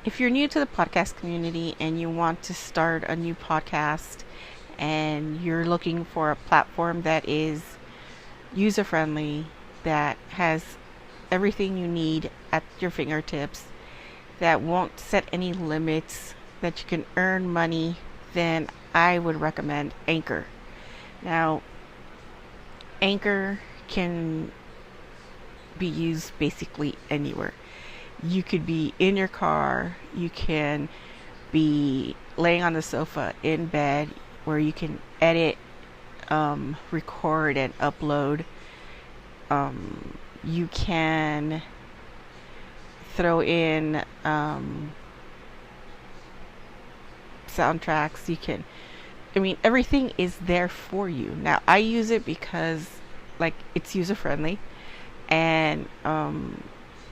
If you're new to the podcast community and you want to start a new podcast and you're looking for a platform that is user friendly, that has everything you need at your fingertips, that won't set any limits, that you can earn money, then I would recommend Anchor. Now, Anchor can be used basically anywhere. You could be in your car, you can be laying on the sofa in bed where you can edit, record, and upload. You can throw in soundtracks. Everything is there for you. Now, I use it because, it's user friendly and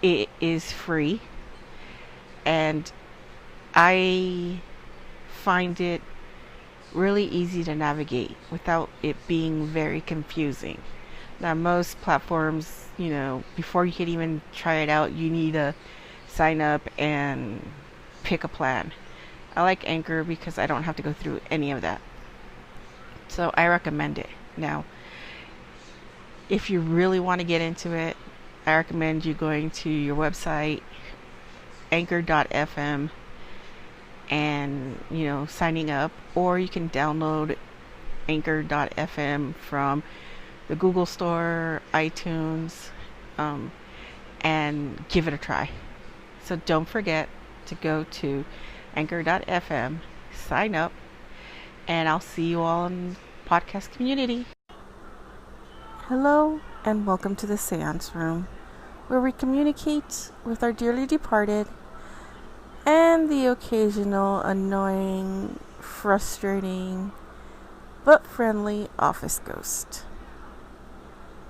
it is free, and I find it really easy to navigate without it being very confusing. Now, most platforms, before you can even try it out, you need to sign up and pick a plan. I like Anchor because I don't have to go through any of that. So I recommend it. Now, if you really want to get into it, I recommend you going to your website, anchor.fm, and, signing up. Or you can download anchor.fm from the Google Store, iTunes, and give it a try. So don't forget to go to anchor.fm, sign up, and I'll see you all in the podcast community. Hello, and welcome to the seance room, where we communicate with our dearly departed and the occasional annoying, frustrating, but friendly office ghost.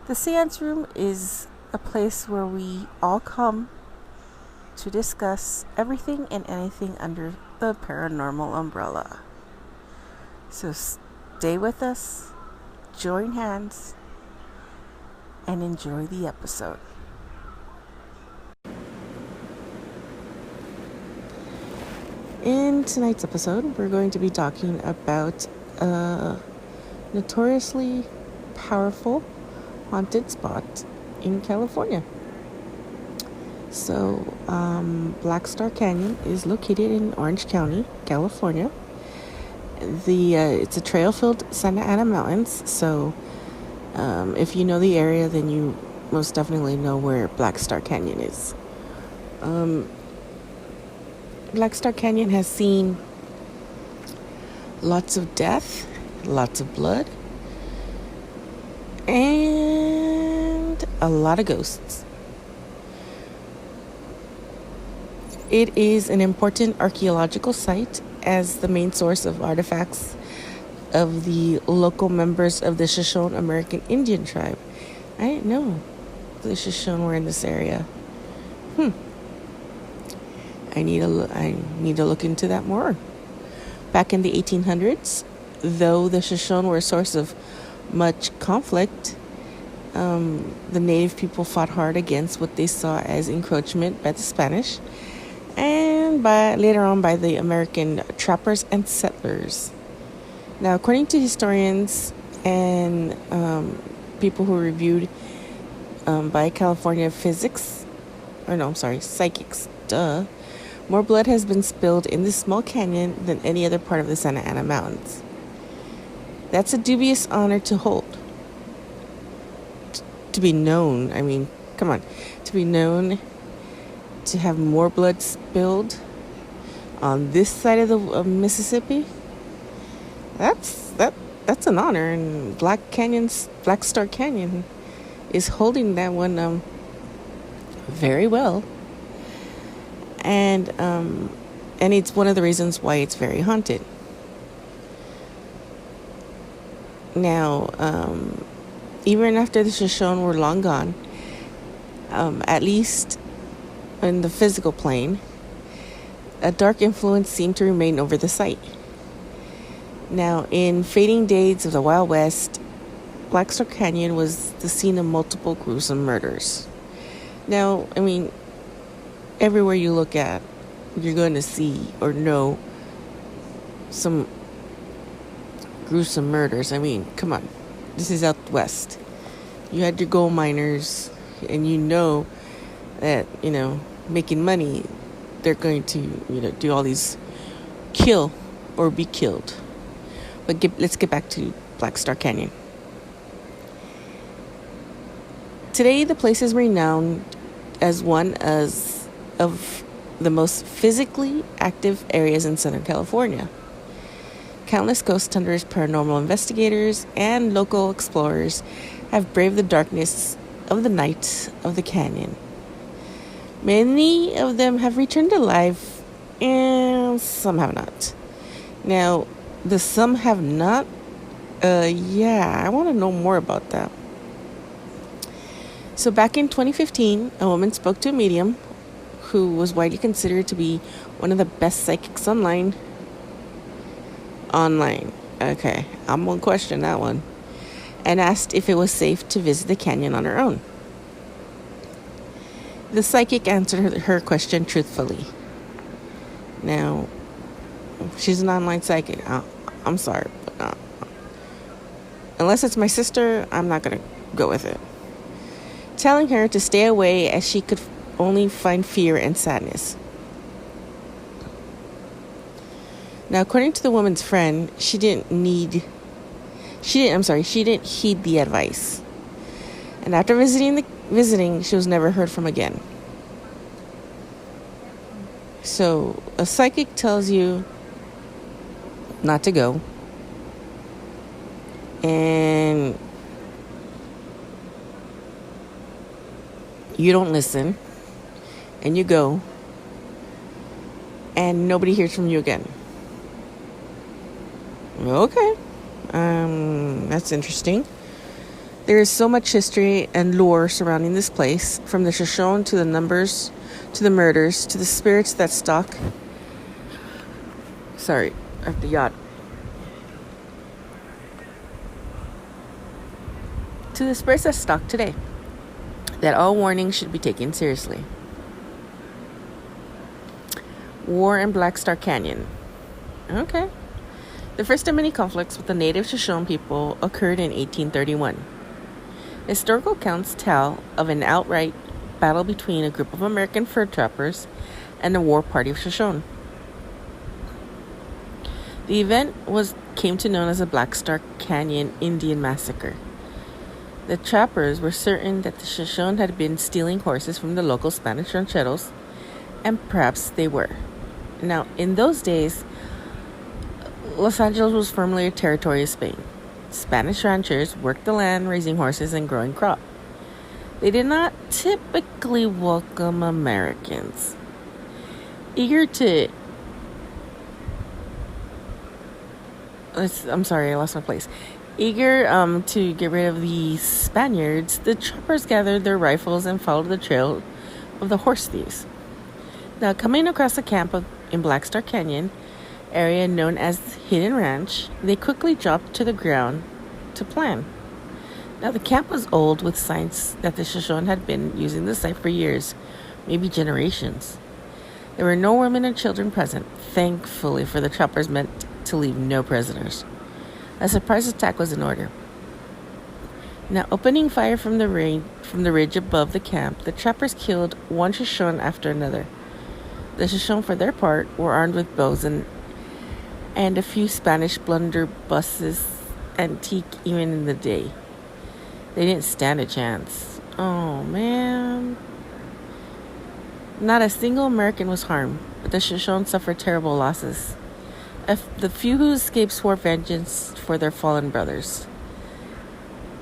The seance room is a place where we all come to discuss everything and anything under the paranormal umbrella. So stay with us, join hands, and enjoy the episode. In tonight's episode, we're going to be talking about a notoriously powerful haunted spot in California. So, Black Star Canyon is located in Orange County, California. It's a trail-filled Santa Ana Mountains, so if you know the area, then you most definitely know where Black Star Canyon is. Black Star Canyon has seen lots of death, lots of blood, and a lot of ghosts. It is an important archaeological site as the main source of artifacts of the local members of the Shoshone American Indian tribe. I didn't know the Shoshone were in this area. I need to look into that more. Back in the 1800s, though the Shoshone were a source of much conflict, the native people fought hard against what they saw as encroachment by the Spanish, and later on by the American trappers and settlers. Now, according to historians and people who reviewed by California psychics, more blood has been spilled in this small canyon than any other part of the Santa Ana Mountains. That's a dubious honor to hold. To be known, to be known to have more blood spilled on this side of the Mississippi, that's an honor, and Black Star Canyon is holding that one very well. And it's one of the reasons why it's very haunted. Now, even after the Shoshone were long gone, at least in the physical plane, a dark influence seemed to remain over the site. Now, in fading days of the Wild West, Black Star Canyon was the scene of multiple gruesome murders. Now, everywhere you look at, you're going to see or know some gruesome murders. I mean, come on. This is out west. You had your gold miners, and you know that, making money, they're going to, do all these kill or be killed. But let's get back to Black Star Canyon. Today, the place is renowned as one of the most physically active areas in Southern California. Countless ghost hunters, paranormal investigators, and local explorers have braved the darkness of the night of the canyon. Many of them have returned to life, and some have not. Now, the some have not, I want to know more about that. So back in 2015, a woman spoke to a medium who was widely considered to be one of the best psychics online. Okay, I'm going to question that one. And asked if it was safe to visit the canyon on her own. The psychic answered her question truthfully. Now, she's an online psychic. I'm sorry, but unless it's my sister, I'm not going to go with it. Telling her to stay away as she could only find fear and sadness. Now, according to the woman's friend, she didn't heed the advice. And after visiting, she was never heard from again. So, a psychic tells you not to go. And you don't listen. And you go. And nobody hears from you again. Okay. That's interesting. There is so much history and lore surrounding this place, from the Shoshone to the numbers, to the murders, to the spirits that stalk. Sorry, I have to yawn. To the spirits that stalk today, that all warnings should be taken seriously. War in Black Star Canyon. Okay. The first of many conflicts with the native Shoshone people occurred in 1831. Historical accounts tell of an outright battle between a group of American fur trappers and a war party of Shoshone. The event came to known as the Black Star Canyon Indian Massacre. The trappers were certain that the Shoshone had been stealing horses from the local Spanish rancheros, and perhaps they were. Now, in those days, Los Angeles was firmly a territory of Spain. Spanish ranchers worked the land, raising horses and growing crop. They did not typically welcome Americans. Eager to get rid of the Spaniards, the trappers gathered their rifles and followed the trail of the horse thieves. Now, coming across a camp in Black Star Canyon area known as Hidden Ranch, they quickly dropped to the ground to plan. Now, the camp was old, with signs that the Shoshone had been using the site for years, maybe generations. There were no women or children present. Thankfully, for the trappers meant to leave no prisoners. A surprise attack was in order. Now, opening fire from the ridge above the camp, the trappers killed one Shoshone after another. The Shoshone, for their part, were armed with bows and a few Spanish blunderbusses, antique even in the day. They didn't stand a chance. Oh, man. Not a single American was harmed, but the Shoshone suffered terrible losses. The few who escaped swore vengeance for their fallen brothers.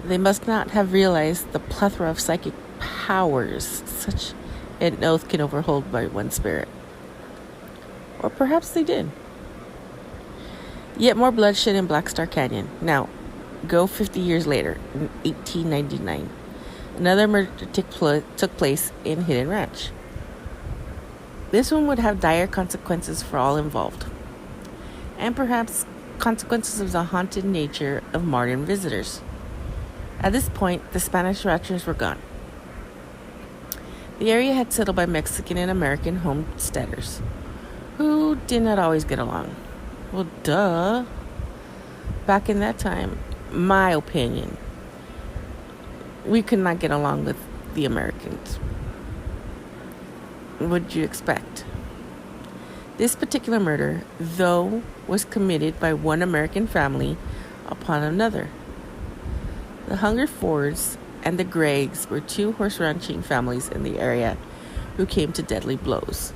They must not have realized the plethora of psychic powers such an oath can overhold by one spirit. Or perhaps they did. Yet more bloodshed in Black Star Canyon. Now, go 50 years later, in 1899. Another murder took place in Hidden Ranch. This one would have dire consequences for all involved, and perhaps consequences of the haunted nature of modern visitors. At this point, the Spanish ranchers were gone. The area had settled by Mexican and American homesteaders. who did not always get along. Well, duh. Back in that time, my opinion, we could not get along with the Americans. What would you expect? This particular murder, though, was committed by one American family upon another. The Hungerfords and the Greggs were two horse ranching families in the area who came to deadly blows.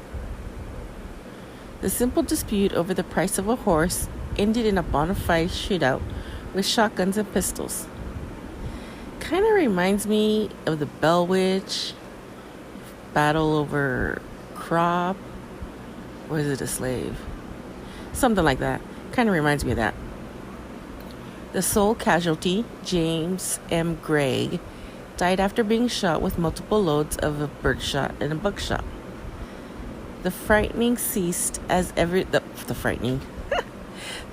The simple dispute over the price of a horse ended in a bona fide shootout with shotguns and pistols. Kind of reminds me of the Bell Witch, battle over crop, or is it a slave? Something like that. Kind of reminds me of that. The sole casualty, James M. Gregg, died after being shot with multiple loads of a birdshot and a buckshot. The fighting ceased as the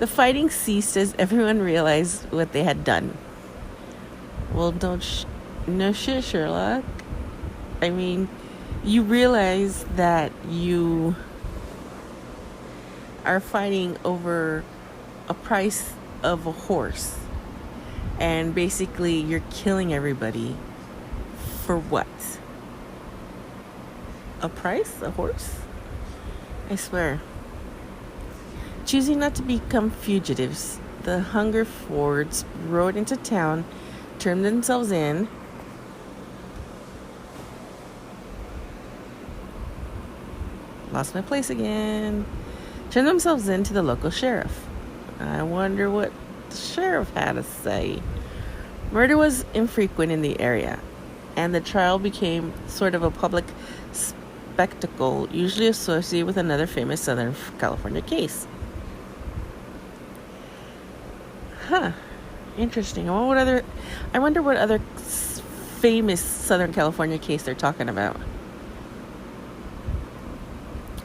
fighting ceased as everyone realized what they had done. Well, no shit, Sherlock. I mean, you realize that you are fighting over a price of a horse, and basically you're killing everybody for what? A price? A horse? I swear. Choosing not to become fugitives, the Hungerfords rode into town, turned themselves in, lost my place again, turned themselves in to the local sheriff. I wonder what the sheriff had to say. Murder was infrequent in the area, and the trial became sort of a public spectacle, usually associated with another famous Southern California case. Interesting. I wonder what other famous Southern California case they're talking about.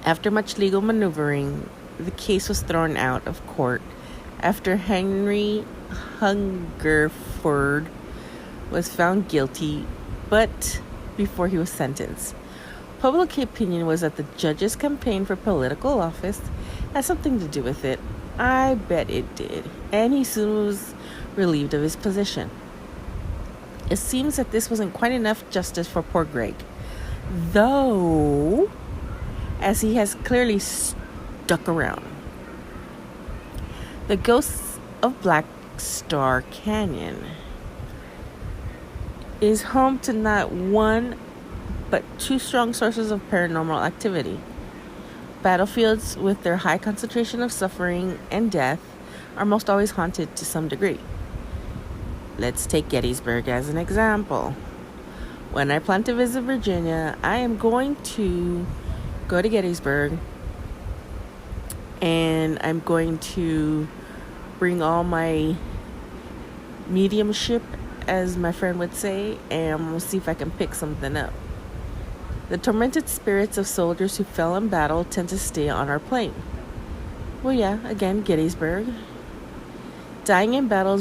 After much legal maneuvering, the case was thrown out of court after Henry Hungerford was found guilty, but before he was sentenced. Public opinion was that the judge's campaign for political office had something to do with it. I bet it did, and he soon was relieved of his position. It seems that this wasn't quite enough justice for poor Gregg, though, as he has clearly stuck around. The ghosts of Black Star Canyon is home to not one but two strong sources of paranormal activity. Battlefields with their high concentration of suffering and death are most always haunted to some degree. Let's take Gettysburg as an example. When I plan to visit Virginia, I am going to go to Gettysburg, and I'm going to bring all my mediumship, as my friend would say, and we'll see if I can pick something up. The tormented spirits of soldiers who fell in battle tend to stay on our plane. Well, yeah, again, Gettysburg. Dying in battle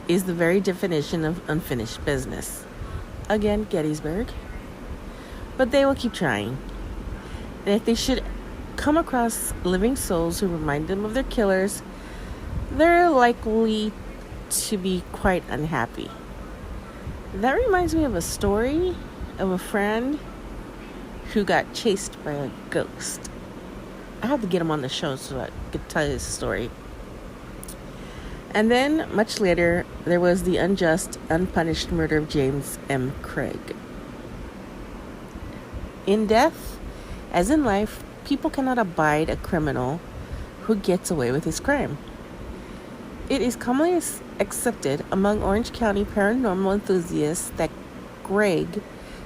is the very definition of unfinished business. Again, Gettysburg. But they will keep trying. And if they should come across living souls who remind them of their killers, they're likely to be quite unhappy. That reminds me of a story of a friend who got chased by a ghost. I have to get him on the show so I could tell his story. And then, much later, there was the unjust, unpunished murder of James M. Craig. In death, as in life, people cannot abide a criminal who gets away with his crime. It is commonly accepted among Orange County paranormal enthusiasts that Craig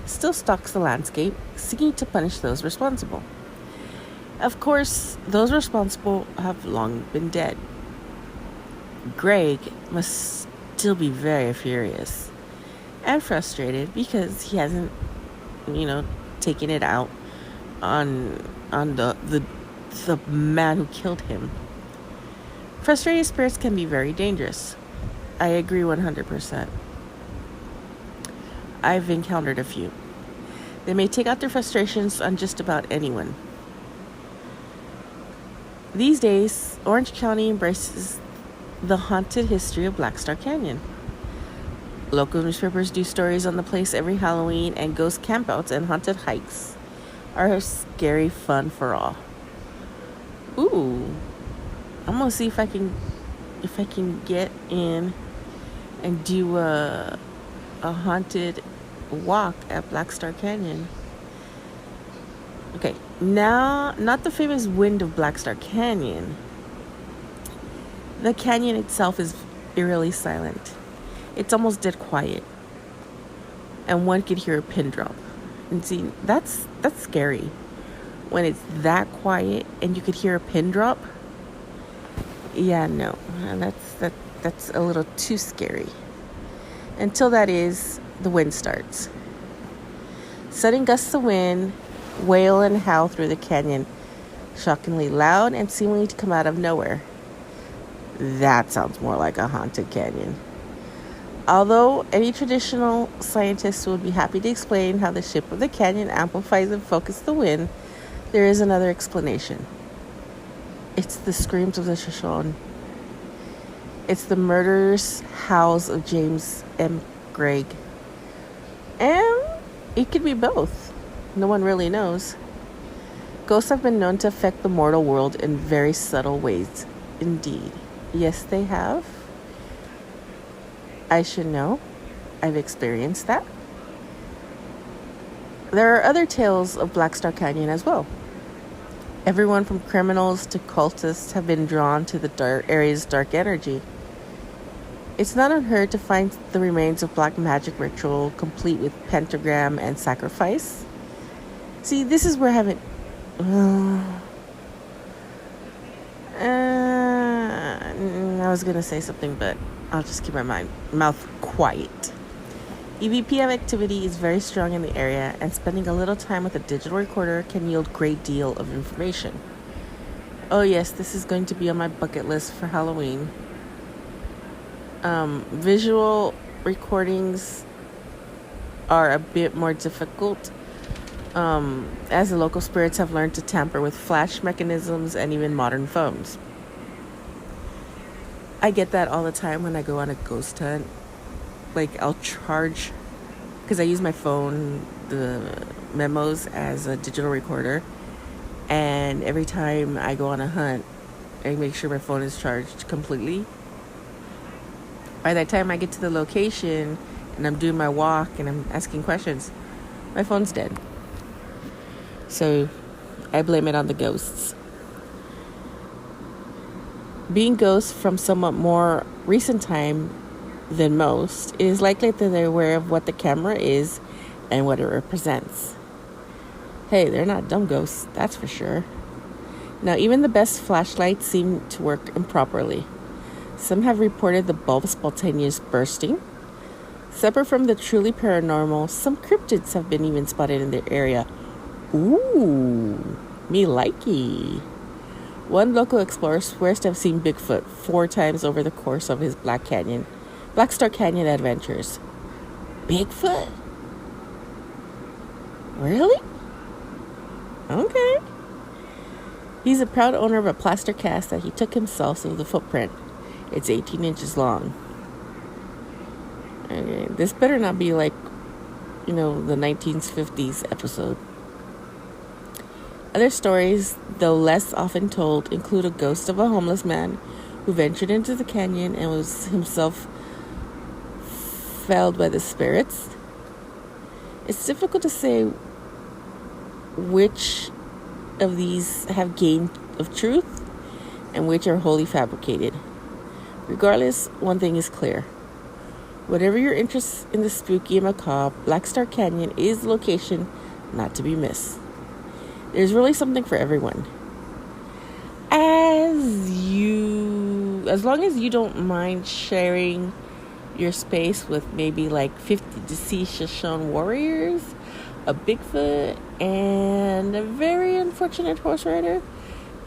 still stalks the landscape, seeking to punish those responsible. Of course, those responsible have long been dead. Craig must still be very furious and frustrated because he hasn't, taken it out on the man who killed him. Frustrated spirits can be very dangerous. I agree 100%. I've encountered a few. They may take out their frustrations on just about anyone. These days, Orange County embraces the haunted history of Black Star Canyon. Local newspapers do stories on the place every Halloween, and ghost campouts and haunted hikes are scary fun for all. Ooh, I'm gonna see if I can get in and do a haunted walk at Black Star Canyon. Okay, now, not the famous wind of Black Star Canyon. The canyon itself is eerily silent. It's almost dead quiet, and one could hear a pin drop. And see, that's scary. When it's that quiet and you could hear a pin drop. Yeah, no, that's a little too scary. Until the wind starts. Sudden gusts of wind wail and howl through the canyon, shockingly loud and seemingly to come out of nowhere. That sounds more like a haunted canyon. Although any traditional scientist would be happy to explain how the shape of the canyon amplifies and focuses the wind, there is another explanation. It's the screams of the Shoshone. It's the murderous howls of James M. Gregg. And it could be both. No one really knows. Ghosts have been known to affect the mortal world in very subtle ways indeed. Yes, they have. I should know. I've experienced that. There are other tales of Black Star Canyon as well. Everyone from criminals to cultists have been drawn to the area's dark energy. It's not unheard to find the remains of black magic ritual complete with pentagram and sacrifice. See, this is where I haven't... I was going to say something, but I'll just keep my mouth quiet. EVP activity is very strong in the area, and spending a little time with a digital recorder can yield a great deal of information. Oh yes, this is going to be on my bucket list for Halloween. Visual recordings are a bit more difficult, as the local spirits have learned to tamper with flash mechanisms and even modern phones. I get that all the time when I go on a ghost hunt. Like, I'll charge, because I use my phone, the memos, as a digital recorder, and every time I go on a hunt, I make sure my phone is charged completely. By the time I get to the location and I'm doing my walk and I'm asking questions, my phone's dead. So I blame it on the ghosts. Being ghosts from somewhat more recent time than most, it is likely that they're aware of what the camera is and what it represents. Hey, they're not dumb ghosts, that's for sure. Now, even the best flashlights seem to work improperly. Some have reported the bulb spontaneous bursting. Separate from the truly paranormal, some cryptids have been even spotted in their area. Ooh, me likey. One local explorer swears to have seen Bigfoot 4 times over the course of his Black Star Canyon adventures. Bigfoot? Really? Okay. He's a proud owner of a plaster cast that he took himself of the footprint. It's 18 inches long. Okay, this better not be like, the 1950s episode. Other stories, though less often told, include a ghost of a homeless man who ventured into the canyon and was himself felled by the spirits. It's difficult to say which of these have gain of truth and which are wholly fabricated. Regardless, one thing is clear. Whatever your interest in the spooky and macabre, Black Star Canyon is the location not to be missed. There's really something for everyone. As long as you don't mind sharing your space with maybe like 50 deceased Shoshone warriors, a Bigfoot, and a very unfortunate horse rider,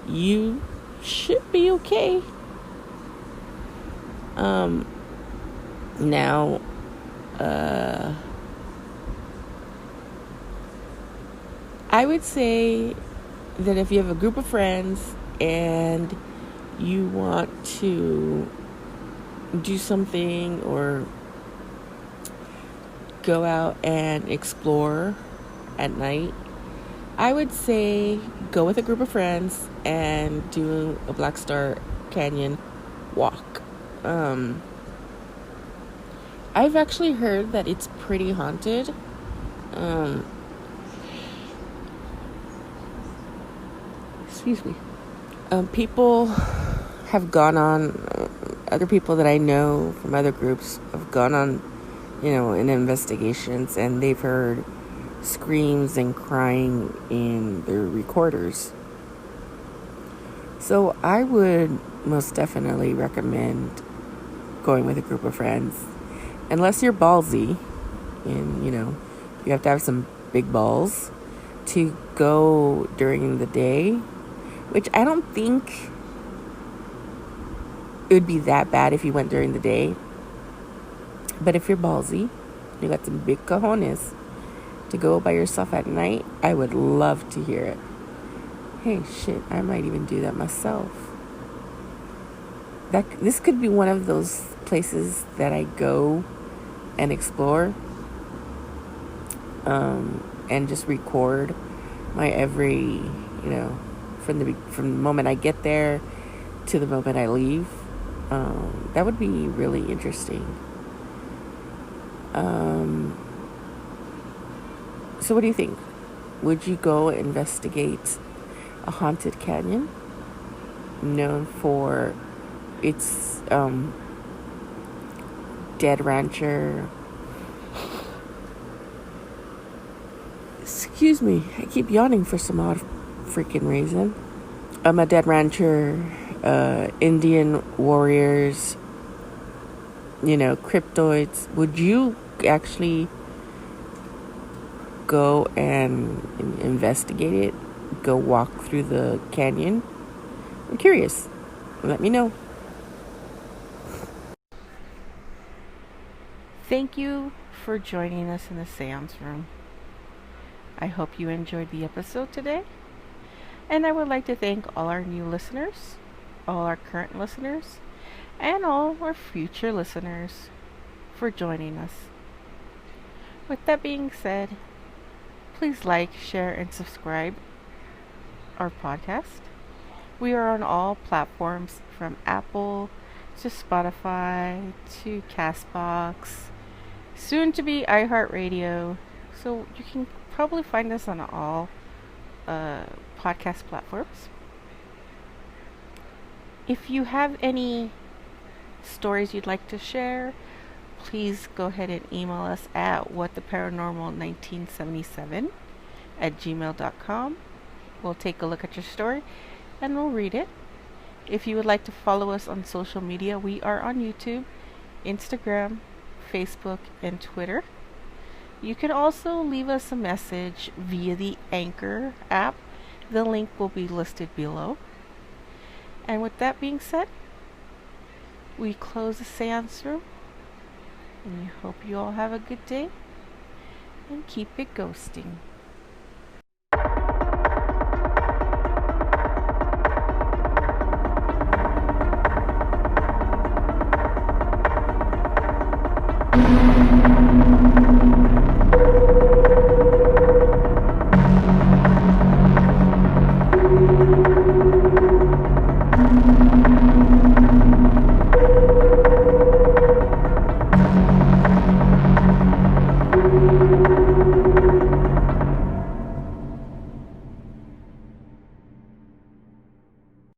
you should be okay. I would say that if you have a group of friends and you want to do something or go out and explore at night, I would say go with a group of friends and do a Black Star Canyon walk. I've actually heard that it's pretty haunted. Excuse me. People have gone on, other people that I know from other groups have gone on, in investigations, and they've heard screams and crying in their recorders. So I would most definitely recommend going with a group of friends. Unless you're ballsy, and, you have to have some big balls to go during the day, which I don't think it would be that bad if you went during the day. But if you're ballsy, you got some big cojones to go by yourself at night, I would love to hear it. Hey, shit, I might even do that myself. This could be one of those places that I go and explore, and just record my every, from the moment I get there to the moment I leave. That would be really interesting. So what do you think? Would you go investigate a haunted canyon known for its dead rancher? Excuse me, I keep yawning for some odd freaking reason. A dead rancher, Indian warriors, cryptoids. Would you actually go and investigate it? Go walk through the canyon? I'm curious. Let me know. Thank you for joining us in the seance room. I hope you enjoyed the episode today. And I would like to thank all our new listeners, all our current listeners, and all our future listeners for joining us. With that being said, please like, share, and subscribe our podcast. We are on all platforms from Apple to Spotify to castbox, soon to be iHeartRadio. So you can probably find us on all podcast platforms. If you have any stories you'd like to share, please go ahead and email us at whattheparanormal1977@gmail.com. We'll take a look at your story and we'll read it. If you would like to follow us on social media, we are on YouTube, Instagram, Facebook, and Twitter. You can also leave us a message via the Anchor app. The link will be listed below. And with that being said, we close the seance room. And we hope you all have a good day. And keep it ghosting.